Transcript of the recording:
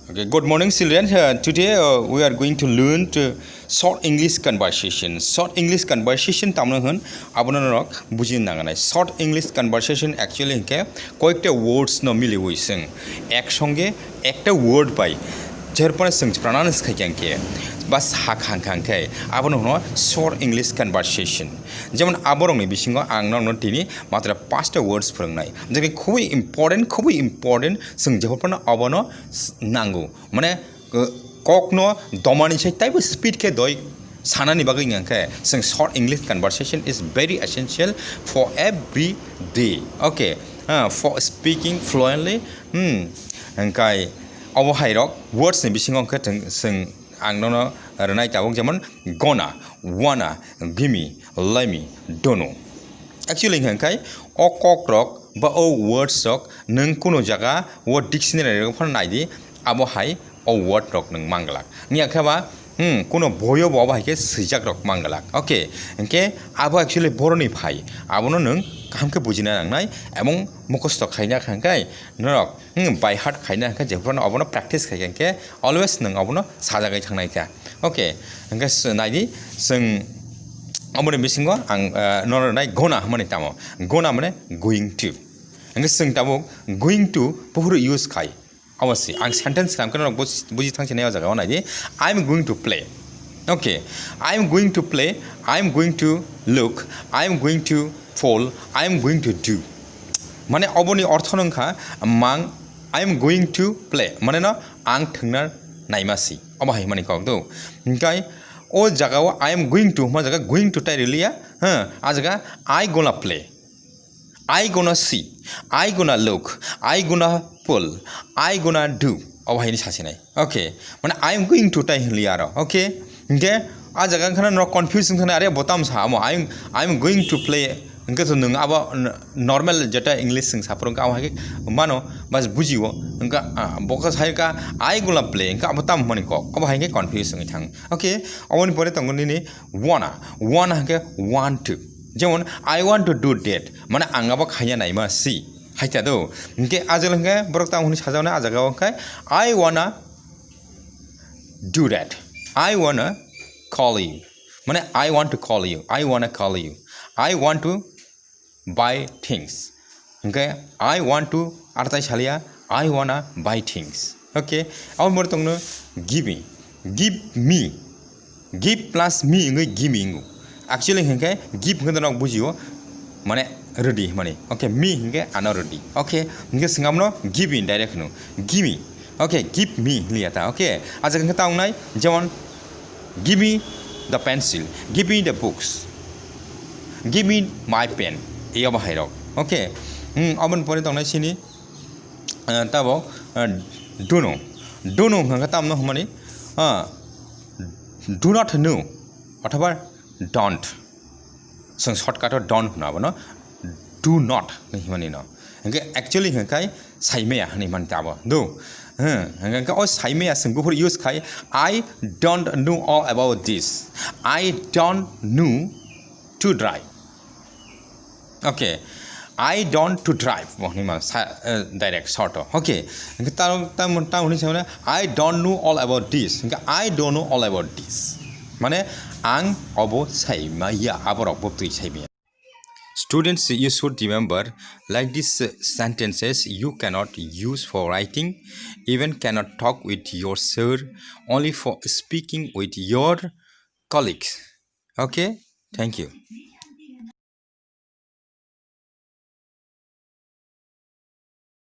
Okay, good morning, children. Today we are going to learn short English conversation. Short English conversation tamno hun abonarok bujin nanganai. Short English conversation actually hinke koyekta words no mili hoising. Ek songe ekta word pai. Jerpone sing pronounce khaikangke. Bas hak hangkangke. Abono no short English conversation. যেমন আবরংনি বিসিঙ্গ আং নং তিনি মাত্র 5টা ওয়ার্ডস फोरोंनाय যেটা খুবই important जों जेफोरनो अबनो नांगौ माने ककनो दमानि साइ टाइप स्पीड के दय सानानि बागै नंखे जों short English conversation is very essential for every day okay for speaking fluently ओंखाय अब हाइरक वर्ड्स नि बिसिङाव जों आं ननो रनाय ताबुक जेमन गना वाना गिमी लाइमी दोनो एक्चुअली हंखाय अ कक रक बा ओ वर्ड्स रक नों कोनो जागा वर्ड डिक्शनारि रक फन नायदि आबो हाय अ वर्ड रक नों मांगलाक नि आखाबा कोनो बयो बाबा हायके सैजाक रक मांगलाक ओके इनके आबो एक्चुअली बरनि फाय आबोनो नों कामके बुजिना नांनाय एबं मुखस्थ खायना खांखाय नरक बाय हार्ट खायना खांखाय जेफोरनो अबोनो प्रेक्टिस खायके अलवेज नों अबोनो साजागाय थांनायका ओके इनके नायदि जों अमरे बिसिंगो आं नरनाय गना माने तामो गना माने गोइंग टू इनके जों ताबो गोइंग टू बहुत यूज खाय अवश्य आं सेंटेंस खामखनो बुजि थांसिनाय जागाव नायदि I am going to play okay I am going to play I am going to look I am going to fall I am going to do माने अबनि अर्थ नंखा मां I am going to play माने न आं थंना नायमासि अबाहाय माने कगदो ओंखाय ओ जागाव आई एम गोइंग टू मा जागा गोइंग टू टाइ रिलिया आ जागा I gonna play I gonna see I gonna look I gonna pull I gonna do अबाहायनि सासेनाय ओके माने I am going to tie रिलिया आरो ओके ओंके आ जागा खाना न कन्फ्यूजन खाना अरे बताम सामो I am going to play इनके तो नों अब नॉर्मल जटा इंग्लिश जों साफोरंका आवाके मानो बस बुजियो इनका बकस हायका आई गोना प्ले इनका अब ताम माने को अब हायके कन्फ्यूजन थां ओके अवनि परे तंगनि वाना हाके वांट टू जेमन I want to do that माने आंगाबा खाया नायमा सी हायता दो इनके आजलंगे बरक तामनि साजावना आजागाव खाय आई वाना do that I wanna call you माने I want to call you I wanna call you I want to buy things okay I want to artai salia I wanna buy things okay अब मोर तंगनो give me give plus me इंगे give me इंगो actually Hinge give Hinge तो बुझियो माने ready माने okay me Hinge आना ready okay हिंगे सिंगामनो give in direct नो give me okay give me लिया था okay आज हिंगे ताऊंनाय जेमन give me the pencil give me the books give me my pen ये अब हाइरक ओके अबन परे तंनाय सिनि ताबो डुनो हंगा तामनो हमानि डु नॉट नो अथवा डोंट जों शॉर्टकाट डोंट होनाबो न डु नॉट हिमानि न हंगे एक्चुअली हंखाय साइमेया हनि मान ताबो दो हंगा ओ साइमेया जों गुफुर यूज खाय I don't know all about this I don't know to drive okay I don't to drive direct sort of okay I don't know all about this I don't know all about this माने आं अबो साइमाया आबरक बतुइ साइमाया Students, you should remember like these sentences you cannot use for writing, even cannot talk with your sir, only for speaking with your colleagues. Okay, thank you.